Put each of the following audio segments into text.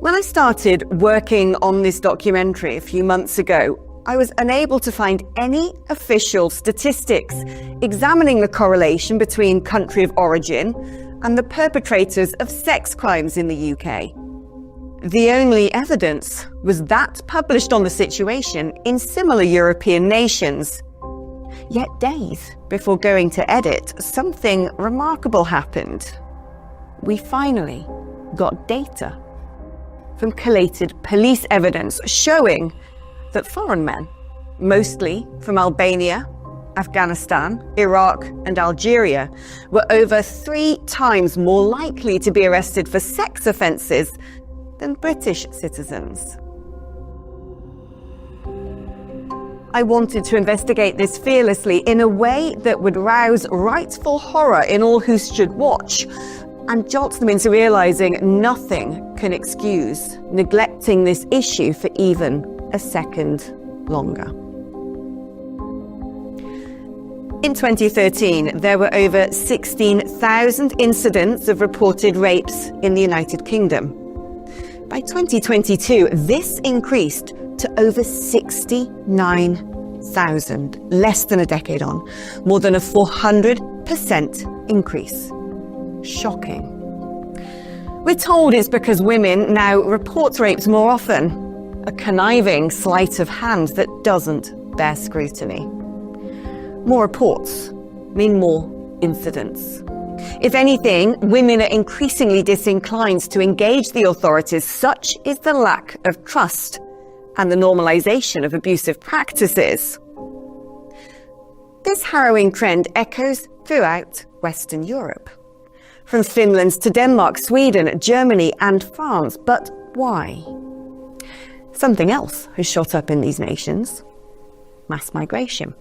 When I started working on this documentary a few months ago, I was unable to find any official statistics examining the correlation between country of origin and the perpetrators of sex crimes in the UK. The only evidence was that published on the situation in similar European nations. Yet days before going to edit, something remarkable happened. We finally got data from collated police evidence showing that foreign men, mostly from Albania, Afghanistan, Iraq and Algeria, were over 3 times more likely to be arrested for sex offences than British citizens. I wanted to investigate this fearlessly in a way that would rouse rightful horror in all who should watch and jolt them into realising nothing can excuse neglecting this issue for even a second longer. In 2013, there were over 16,000 incidents of reported rapes in the United Kingdom. By 2022, this increased to over 69,000, less than a decade on, more than a 400% increase. Shocking. We're told it's because women now report rapes more often, a conniving sleight of hand that doesn't bear scrutiny. More reports mean more incidents. If anything, women are increasingly disinclined to engage the authorities. Such is the lack of trust and the normalization of abusive practices. This harrowing trend echoes throughout Western Europe, from Finland to Denmark, Sweden, Germany and France. But why? Something else has shot up in these nations: mass migration.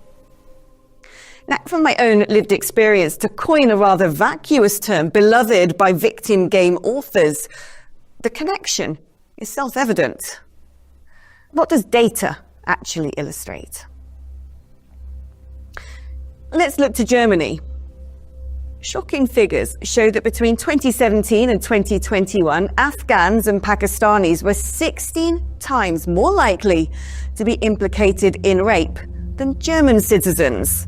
Now, from my own lived experience, to coin a rather vacuous term beloved by victim game authors, the connection is self-evident. What does data actually illustrate? Let's look to Germany. Shocking figures show that between 2017 and 2021, Afghans and Pakistanis were 16 times more likely to be implicated in rape than German citizens.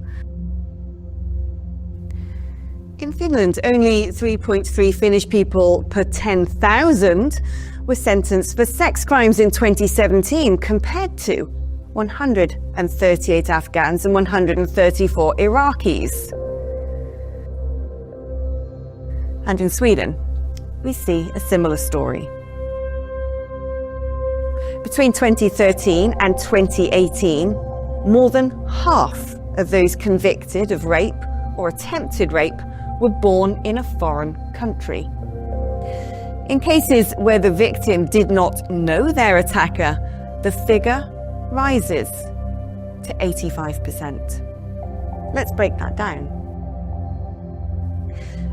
In Finland, only 3.3 Finnish people per 10,000 were sentenced for sex crimes in 2017, compared to 138 Afghans and 134 Iraqis. And in Sweden, we see a similar story. Between 2013 and 2018, more than half of those convicted of rape or attempted rape were born in a foreign country. In cases where the victim did not know their attacker, the figure rises to 85%. Let's break that down.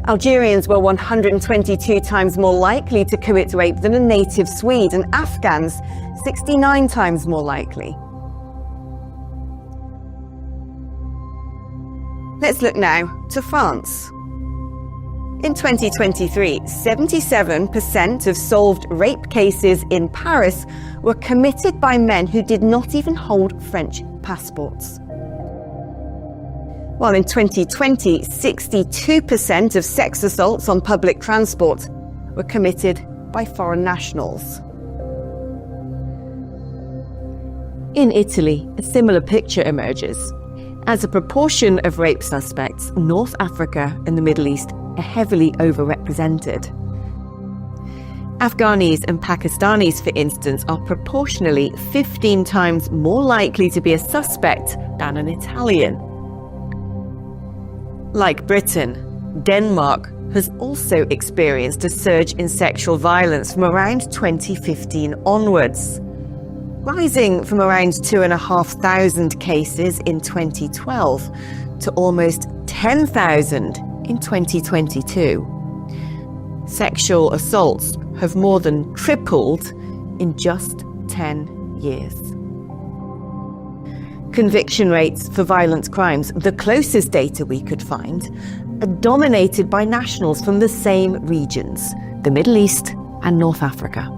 Algerians were 122 times more likely to commit rape than a native Swede, and Afghans 69 times more likely. Let's look now to France. In 2023, 77% of solved rape cases in Paris were committed by men who did not even hold French passports. While in 2020, 62% of sex assaults on public transport were committed by foreign nationals. In Italy, a similar picture emerges. As a proportion of rape suspects, North Africa and the Middle East are heavily overrepresented. Afghanis and Pakistanis, for instance, are proportionally 15 times more likely to be a suspect than an Italian. Like Britain, Denmark has also experienced a surge in sexual violence from around 2015 onwards, rising from around 2,500 cases in 2012 to almost 10,000 in 2022. Sexual assaults have more than tripled in just 10 years. Conviction rates for violent crimes, the closest data we could find, are dominated by nationals from the same regions, the Middle East and North Africa.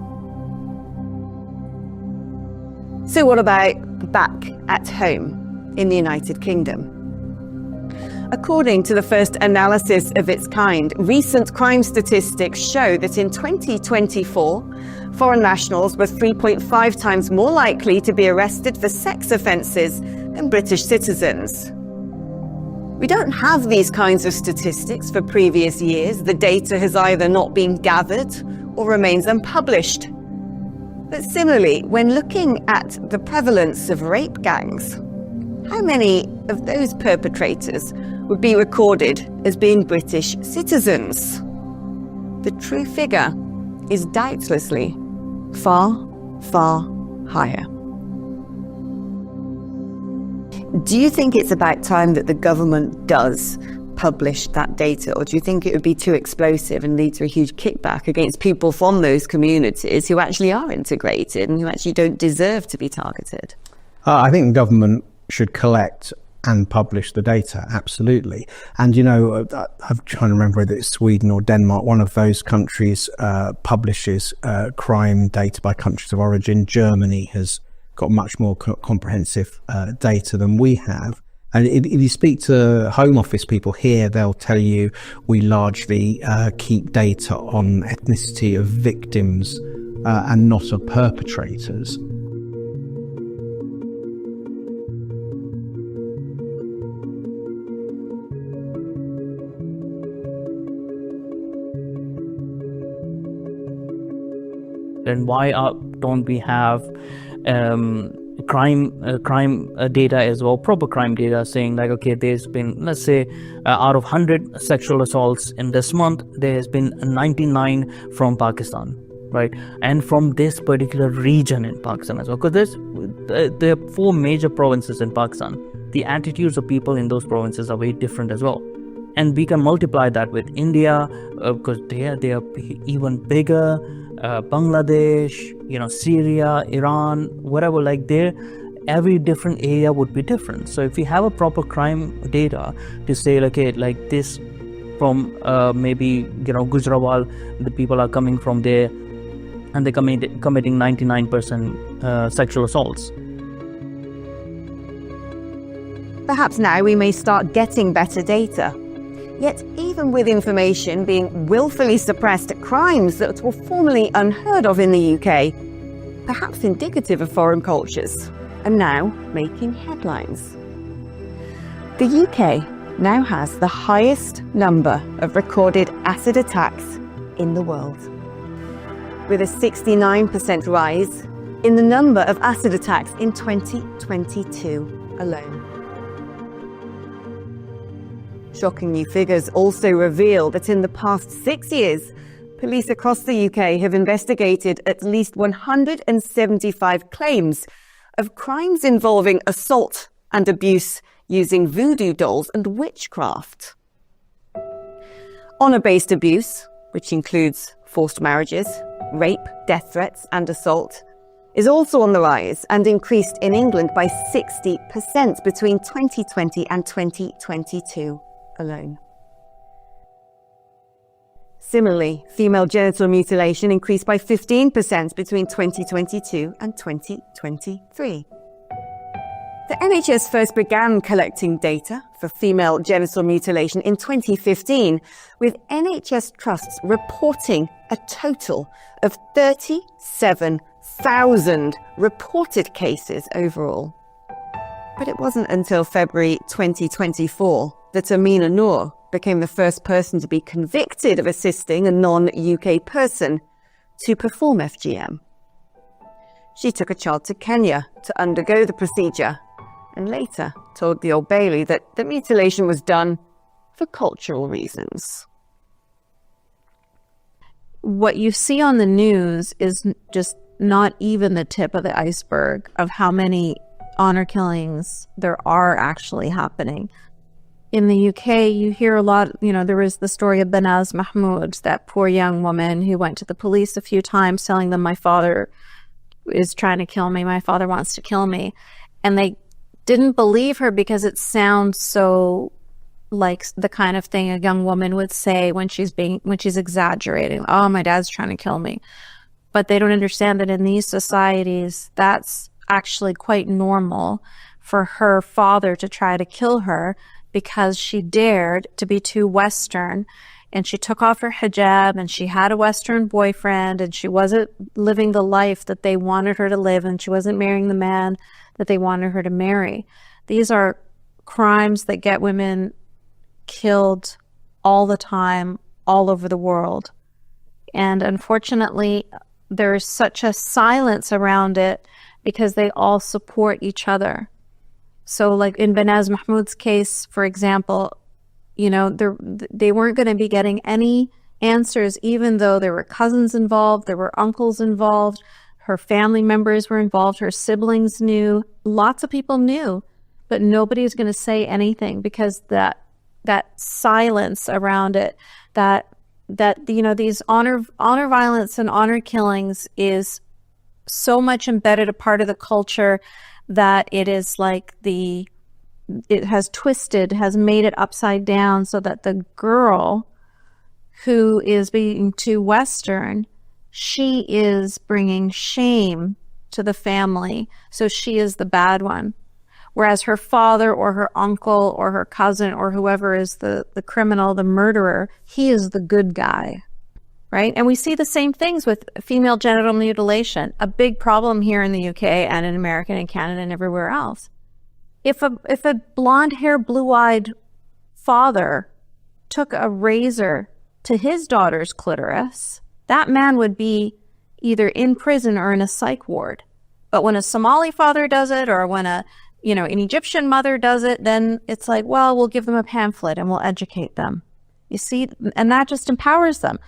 So what about back at home in the United Kingdom? According to the first analysis of its kind, recent crime statistics show that in 2024, foreign nationals were 3.5 times more likely to be arrested for sex offences than British citizens. We don't have these kinds of statistics for previous years. The data has either not been gathered or remains unpublished. But similarly, when looking at the prevalence of rape gangs, how many of those perpetrators would be recorded as being British citizens? The true figure is doubtlessly far, far higher. Do you think it's about time that the government does publish that data, or do you think it would be too explosive and lead to a huge kickback against people from those communities who actually are integrated and who actually don't deserve to be targeted? I think the government should collect and publish the data, absolutely. And I'm trying to remember whether it's Sweden or Denmark, one of those countries publishes crime data by countries of origin. Germany has got much more comprehensive data than we have. And if you speak to Home Office people here, they'll tell you we largely keep data on ethnicity of victims and not of perpetrators. And why don't we have crime data as well, proper crime data, saying like, okay, there's been, let's say, out of 100 sexual assaults in this month, there has been 99 from Pakistan, right? And from this particular region in Pakistan as well, because there are 4 major provinces in Pakistan. The attitudes of people in those provinces are very different as well. And we can multiply that with India, because they are even bigger. Bangladesh, Syria, Iran, whatever, like every different area would be different. So if we have a proper crime data to say, okay, like this from maybe Gujranwal, the people are coming from there and they're committing 99% sexual assaults. Perhaps now we may start getting better data. Yet even with information being willfully suppressed at crimes that were formerly unheard of in the UK, perhaps indicative of foreign cultures, are now making headlines. The UK now has the highest number of recorded acid attacks in the world, with a 69% rise in the number of acid attacks in 2022 alone. Shocking new figures also reveal that in the past 6 years, police across the UK have investigated at least 175 claims of crimes involving assault and abuse using voodoo dolls and witchcraft. Honour-based abuse, which includes forced marriages, rape, death threats and assault, is also on the rise and increased in England by 60% between 2020 and 2022. Alone. Similarly, female genital mutilation increased by 15% between 2022 and 2023. The NHS first began collecting data for female genital mutilation in 2015, with NHS trusts reporting a total of 37,000 reported cases overall. But it wasn't until February 2024 that Amina Noor became the first person to be convicted of assisting a non-UK person to perform FGM. She took a child to Kenya to undergo the procedure and later told the Old Bailey that the mutilation was done for cultural reasons. What you see on the news is just not even the tip of the iceberg of how many honor killings there are actually happening. In the UK, you hear a lot, there was the story of Banaz Mahmoud, that poor young woman who went to the police a few times telling them, my father is trying to kill me, my father wants to kill me. And they didn't believe her because it sounds so like the kind of thing a young woman would say when she's exaggerating. Oh, my dad's trying to kill me. But they don't understand that in these societies, that's actually quite normal for her father to try to kill her because she dared to be too Western, and she took off her hijab, and she had a Western boyfriend, and she wasn't living the life that they wanted her to live, and she wasn't marrying the man that they wanted her to marry. These are crimes that get women killed all the time, all over the world. And unfortunately, there's such a silence around it because they all support each other. So like in Banaz Mahmoud's case, for example, you know, they weren't going to be getting any answers, even though there were cousins involved, there were uncles involved, her family members were involved, her siblings knew, lots of people knew, but nobody's going to say anything because that silence around it, that you know, these honor violence and honor killings is so much embedded a part of the culture that it is like it has made it upside down, so that the girl who is being too Western, she is bringing shame to the family. So she is the bad one. Whereas her father or her uncle or her cousin or whoever is the criminal, the murderer, he is the good guy, right? And we see the same things with female genital mutilation, a big problem here in the UK and in America and Canada and everywhere else. If a blonde-haired, blue-eyed father took a razor to his daughter's clitoris, that man would be either in prison or in a psych ward. But when a Somali father does it, or when an Egyptian mother does it, then it's like, well, we'll give them a pamphlet and we'll educate them. You see, and that just empowers them.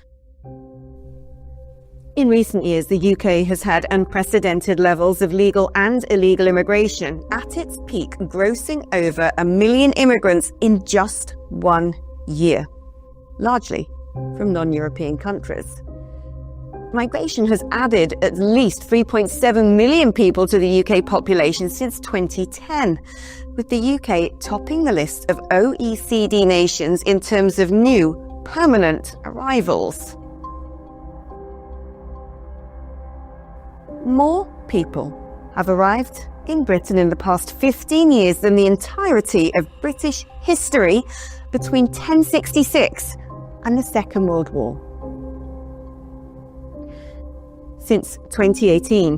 In recent years, the UK has had unprecedented levels of legal and illegal immigration, at its peak grossing over 1 million immigrants in just 1 year, largely from non-European countries. Migration has added at least 3.7 million people to the UK population since 2010, with the UK topping the list of OECD nations in terms of new permanent arrivals. More people have arrived in Britain in the past 15 years than the entirety of British history between 1066 and the Second World War. Since 2018,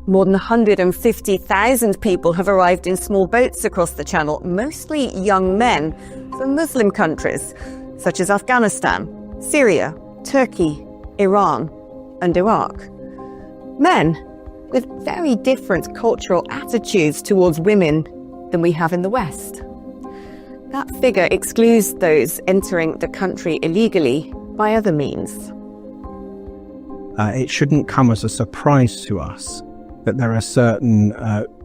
more than 150,000 people have arrived in small boats across the Channel, mostly young men from Muslim countries such as Afghanistan, Syria, Turkey, Iran, and Iraq. Men with very different cultural attitudes towards women than we have in the West. That figure excludes those entering the country illegally by other means. It shouldn't come as a surprise to us that there are certain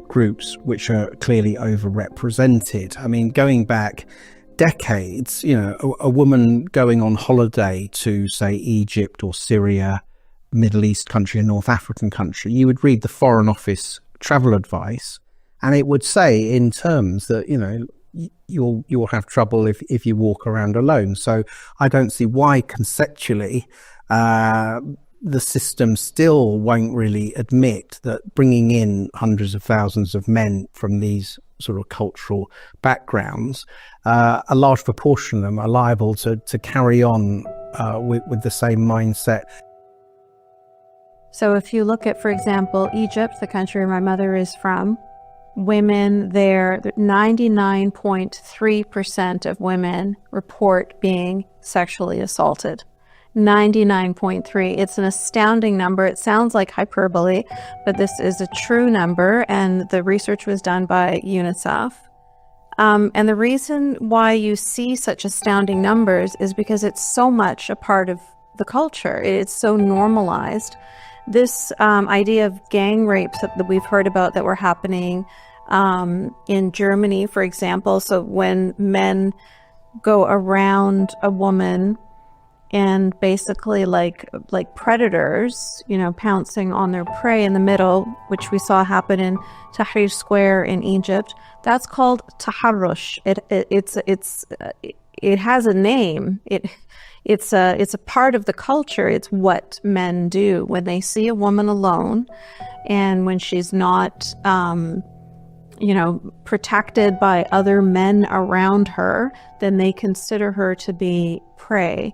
groups which are clearly overrepresented. I mean, going back decades, you know, a woman going on holiday to, say, Egypt or Syria, Middle East country, a North African country, you would read the Foreign Office travel advice, and it would say in terms that, you know, you'll have trouble if you walk around alone. So I don't see why conceptually the system still won't really admit that bringing in hundreds of thousands of men from these sort of cultural backgrounds, a large proportion of them are liable to carry on with the same mindset. So if you look at, for example, Egypt, the country my mother is from, women there, 99.3% of women report being sexually assaulted. 99.3. It's an astounding number. It sounds like hyperbole, but this is a true number, and the research was done by UNICEF. And the reason why you see such astounding numbers is because it's so much a part of the culture. It's so normalized. This idea of gang rapes that we've heard about that were happening in Germany, for example. So when men go around a woman and basically like predators, you know, pouncing on their prey in the middle, which we saw happen in Tahrir Square in Egypt, that's called taharrush. it has a name. It's a part of the culture. It's what men do when they see a woman alone, and when she's not, protected by other men around her, then they consider her to be prey.